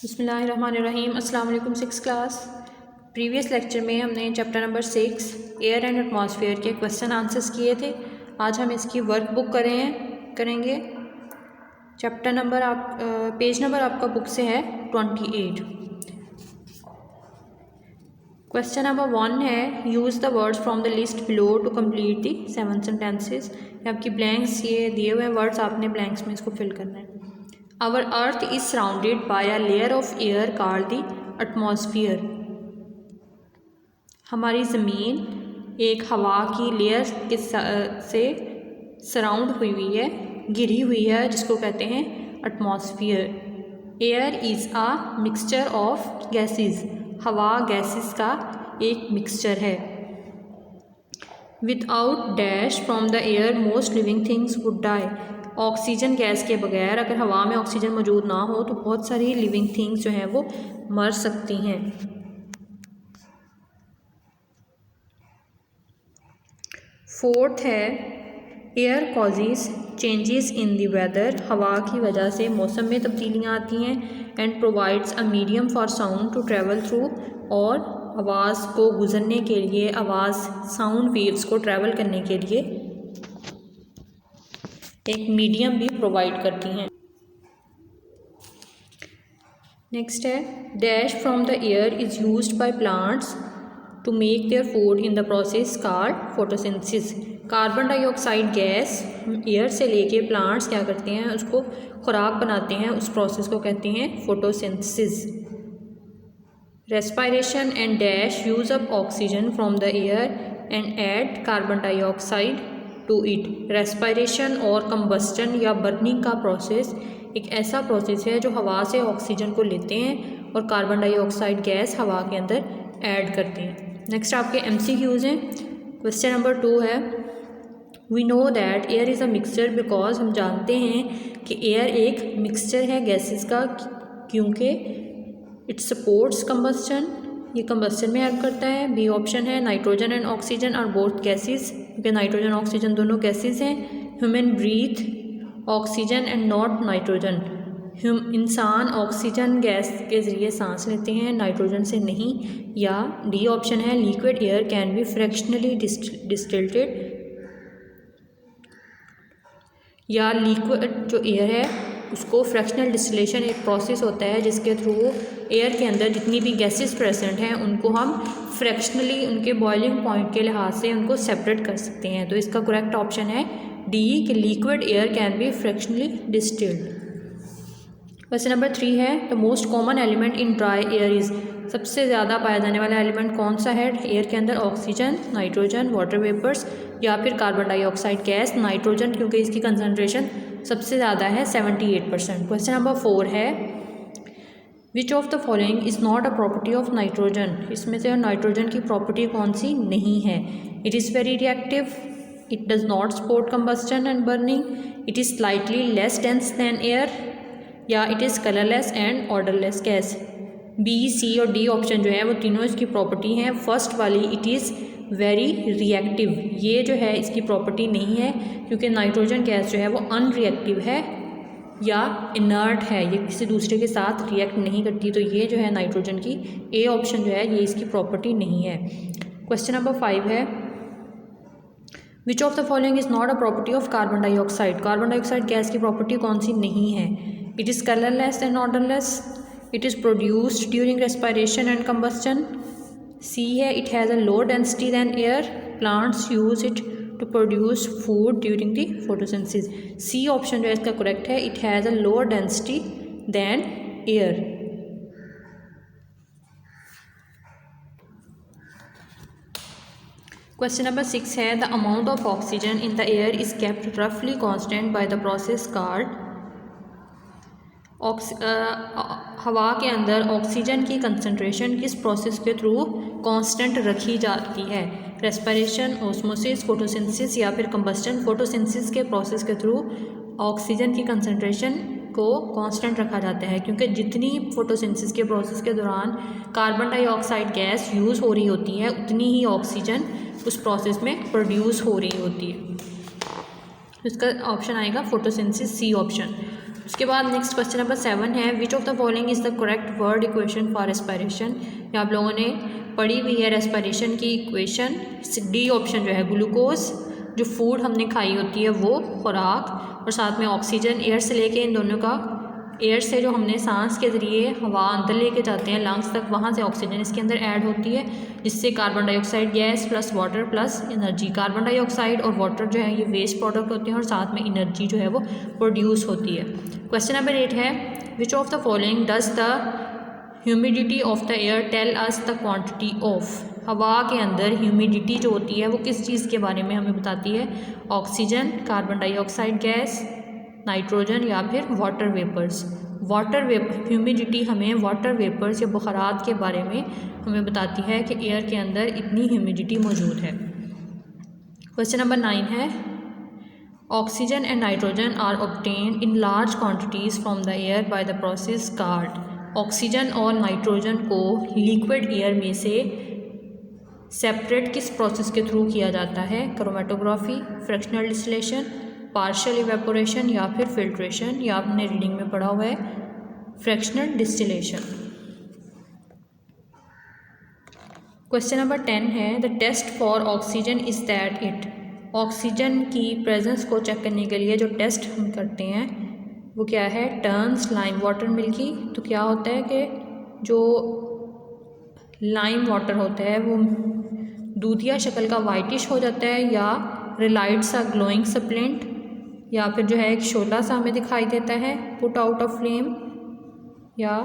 बिस्मिल्लाहिर्रहमानिर्रहीम। अस्सलाम वालेकुम। 6 क्लास। प्रीवियस लेक्चर में हमने chapter number 6 air and atmosphere के क्वेश्चन आंसर्स किए थे। आज हम इसकी वर्कबुक करेंगे। चैप्टर नंबर पेज नंबर आपका बुक से है 28। क्वेश्चन नंबर 1 है, use the words from the list below to complete the 7 sentences. आपकी ब्लैंक्स ये दिए हुए वर्ड्स, आपने ब्लैंक्स में इसको फिल करना है। Our earth is surrounded by a layer of air called the atmosphere. हमारी ज़मीन एक हवा की लेयर के से सराउंड हुई है, घिरी हुई है, जिसको कहते हैं atmosphere. Air is a mixture of gases. हवा गैसेस का एक मिक्सचर है। Without dash from the air most living things would die. Oxygen gas के बगैर अगर हवा में ऑक्सीजन मौजूद ना हो तो बहुत सारी लिविंग थिंग्स जो हैं वो मर सकती हैं। फोर्थ है, air causes changes in the weather. हवा की वजह से मौसम में तब्दीलियाँ आती हैं। And provides a medium for sound to travel through. और आवाज़ को गुजरने के लिए, आवाज़ साउंड वेव्स को ट्रैवल करने के लिए एक मीडियम भी प्रोवाइड करती हैं। नेक्स्ट है, dash from the air is used by plants to make their food in the process called photosynthesis. Carbon dioxide gas air से लेके प्लांट्स क्या करते हैं, उसको खुराक बनाते हैं, उस प्रोसेस को कहते हैं photosynthesis. Respiration and dash use up oxygen from the air and add carbon dioxide to it. Respiration और कंबस्टन या बर्निंग का प्रोसेस एक ऐसा प्रोसेस है जो हवा से ऑक्सीजन को लेते हैं और कार्बन डाइऑक्साइड गैस हवा के अंदर ऐड करते हैं। नेक्स्ट आपके MCQs हैं। क्वेश्चन नंबर 2 है, we know that air is a mixture because. हम जानते हैं कि एयर एक मिक्सचर है गैसेस का, क्योंकि इट सपोर्ट्स कंबस्टन, ये कंबस्टन में हेल्प करता है। बी ऑप्शन है, nitrogen and oxygen are both gases, क्योंकि नाइट्रोजन ऑक्सीजन दोनों गैसेस हैं। Human breathe oxygen and not nitrogen. इंसान ऑक्सीजन गैस के ज़रिए सांस लेते हैं, नाइट्रोजन से नहीं। या डी ऑप्शन है, liquid air can be fractionally distilled. या लिक्विड जो एयर है उसको फ्रैक्शनल डिस्टिलेशन एक प्रोसेस होता है जिसके थ्रू एयर के अंदर जितनी भी गैसेस प्रेजेंट हैं उनको हम फ्रैक्शनली उनके बॉइलिंग पॉइंट के लिहाज से उनको सेपरेट कर सकते हैं। तो इसका करेक्ट ऑप्शन है डी, कि liquid air can be fractionally distilled. Question number 3 है, the most common element in dry air is. सबसे ज़्यादा पाया जाने वाला एलिमेंट कौन सा है एयर के अंदर? ऑक्सीजन, नाइट्रोजन, वाटर वेपर्स या फिर कार्बन डाइऑक्साइड गैस। नाइट्रोजन, क्योंकि इसकी कंसनट्रेशन सबसे ज़्यादा है 78%। क्वेश्चन नंबर 4 है, which of the following is not a property of nitrogen. इसमें से नाइट्रोजन की प्रॉपर्टी कौन सी नहीं है? It is very reactive, it does not support combustion and burning, it is slightly less dense than air, या it is colourless and odourless gas. B, C और D option जो है वो तीनों इसकी प्रॉपर्टी हैं। फर्स्ट वाली इट इज़ वेरी रिएक्टिव, ये जो है इसकी प्रॉपर्टी नहीं है, क्योंकि नाइट्रोजन गैस जो है वो अनरिएक्टिव है या इनर्ट है, ये किसी दूसरे के साथ रिएक्ट नहीं करती। तो ये जो है नाइट्रोजन की ए ऑप्शन जो है ये इसकी प्रॉपर्टी नहीं है। क्वेश्चन नंबर 5 है, which of the following is not a property of carbon dioxide. Carbon dioxide gas की प्रॉपर्टी कौन सी नहीं है? It is colourless and odourless, it is produced during respiration and combustion. C है, it has a low density than air, plants use it to produce food during the photosynthesis. C option जो है इसका correct है, it has a lower density than air. Question number 6 है, the amount of oxygen in the air is kept रफली constant by the process called. हवा के अंदर oxygen की कंसंट्रेशन किस प्रोसेस के थ्रू कांस्टेंट रखी जाती है? रेस्पिरेशन, ऑस्मोसिस, फोटोसिंथेसिस या फिर कंबस्टन। फोटोसिंथेसिस के प्रोसेस के थ्रू ऑक्सीजन की कंसंट्रेशन को कांस्टेंट रखा जाता है, क्योंकि जितनी फोटोसिंथेसिस के प्रोसेस के दौरान कार्बन डाइऑक्साइड गैस यूज़ हो रही होती है उतनी ही ऑक्सीजन उस प्रोसेस में प्रोड्यूस हो रही होती है। इसका ऑप्शन आएगा फोटोसिंथेसिस, सी ऑप्शन। उसके बाद नेक्स्ट क्वेश्चन नंबर 7 है, which of the following is the correct word equation for respiration. ये आप लोगों ने पढ़ी हुई है रेस्पिरेशन की इक्वेशन। डी ऑप्शन जो है ग्लूकोज, जो फूड हमने खाई होती है वो खुराक, और साथ में ऑक्सीजन एयर से लेके इन दोनों का, एयर से जो हमने सांस के ज़रिए हवा अंदर लेके जाते हैं लंग्स तक, वहाँ से ऑक्सीजन इसके अंदर ऐड होती है, जिससे carbon dioxide gas plus water plus energy. Carbon dioxide और वाटर जो है ये वेस्ट प्रोडक्ट होते हैं और साथ में एनर्जी जो है वो प्रोड्यूस होती है। क्वेश्चन नंबर 8 है, which of the following does the humidity of the air tell us the quantity of. हवा के अंदर ह्यूमिडिटी जो होती है वो किस चीज़ के बारे में हमें बताती है? Oxygen, carbon dioxide gas, nitrogen या फिर water vapours. Water vapour humidity हमें वाटर वेपर्स या बुखारात के बारे में हमें बताती है कि एयर के अंदर इतनी ह्यूमिडिटी मौजूद है। क्वेश्चन नंबर 9 है, oxygen and nitrogen are obtained in large quantities from the air by the process card. Oxygen और नाइट्रोजन को लिक्विड एयर में से सेपरेट किस प्रोसेस के थ्रू किया जाता है? Chromatography, fractional distillation, partial evaporation या फिर फिल्ट्रेशन। या आपने रीडिंग में पढ़ा हुआ है फ्रैक्शनल डिस्टिलेशन। क्वेश्चन नंबर 10 है, the test for oxygen is that it. Oxygen की प्रेजेंस को चेक करने के लिए जो टेस्ट हम करते हैं वो क्या है? Turns lime water milky. तो क्या होता है कि जो लाइम वाटर होता है वो दूधिया शक्ल का वाइटिश हो जाता है, या रिलाइट सा ग्लोइंग सप्लेंट, या फिर जो है एक शोला सा हमें दिखाई देता है पुट आउट ऑफ फ्लेम, या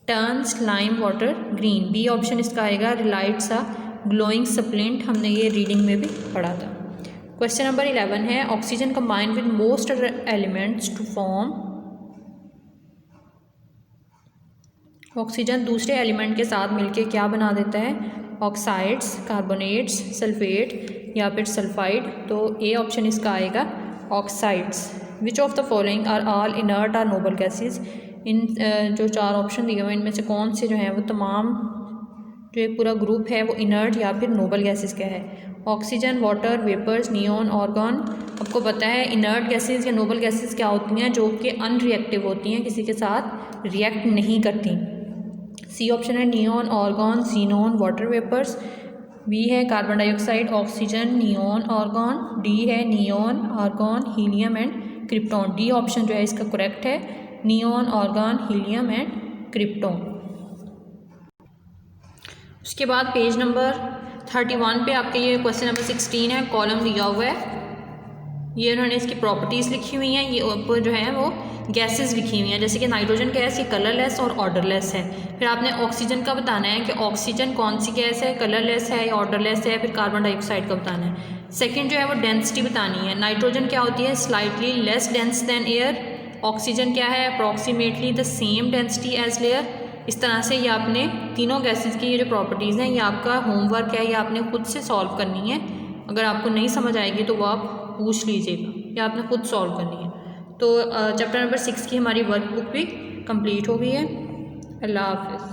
turns lime water green. B option इसका आएगा रिलाइट सा ग्लोइंग सप्लेंट। हमने ये रीडिंग में भी पढ़ा था। क्वेश्चन नंबर 11 है, oxygen combine with most other elements to form. Oxygen दूसरे एलिमेंट के साथ मिलके क्या बना देता है? ऑक्साइड्स, कार्बोनेट्स, सल्फेट या फिर सल्फाइड। तो ए ऑप्शन इसका आएगा oxides. Which of the following are all inert or noble gases. इन जो 4 ऑप्शन दिए हुए इनमें से कौन से जो हैं वो तमाम जो एक पूरा ग्रुप है वो इनर्ट या फिर नोबल गैसेज का है? Oxygen, water vapours, neon, argon. आपको पता है इनर्ट गैसेज या नोबल गैसेज क्या होती हैं? जो कि अनरिएक्टिव होती हैं, किसी के साथ रिएक्ट नहीं करती। सी ऑप्शन है neon, argon, xenon, water vapours. B है carbon dioxide, oxygen, neon, argon. D है neon, argon, helium and krypton. D option जो है इसका करेक्ट है, neon, argon, helium and krypton. उसके बाद पेज नंबर 31 पे आपके ये क्वेश्चन नंबर 16 है, कॉलम दिया हुआ है। ये उन्होंने इसकी प्रॉपर्टीज़ लिखी हुई हैं। ये ऊपर जो है वो गैसेस लिखी हुई हैं, जैसे कि नाइट्रोजन गैस ये कलरलेस और ऑर्डरलेस है। फिर आपने ऑक्सीजन का बताना है कि ऑक्सीजन कौन सी गैस है, कलरलेस है या ऑर्डरलेस है। फिर कार्बन डाइऑक्साइड का बताना है। सेकंड जो है वो डेंसिटी बतानी है। नाइट्रोजन क्या होती है? Slightly less dense than air. Oxygen क्या है? Approximately the same density as air. इस तरह से ये आपने तीनों गैसेस की ये जो प्रॉपर्टीज़ हैं ये आपका होमवर्क है, ये आपने खुद से सॉल्व करनी है। अगर आपको नहीं समझ आएगी तो वो आप पूछ लीजिएगा, या आपने खुद सॉल्व करनी है। तो चैप्टर नंबर 6 की हमारी वर्कबुक भी कंप्लीट हो गई है। अल्लाह हाफ़िज़।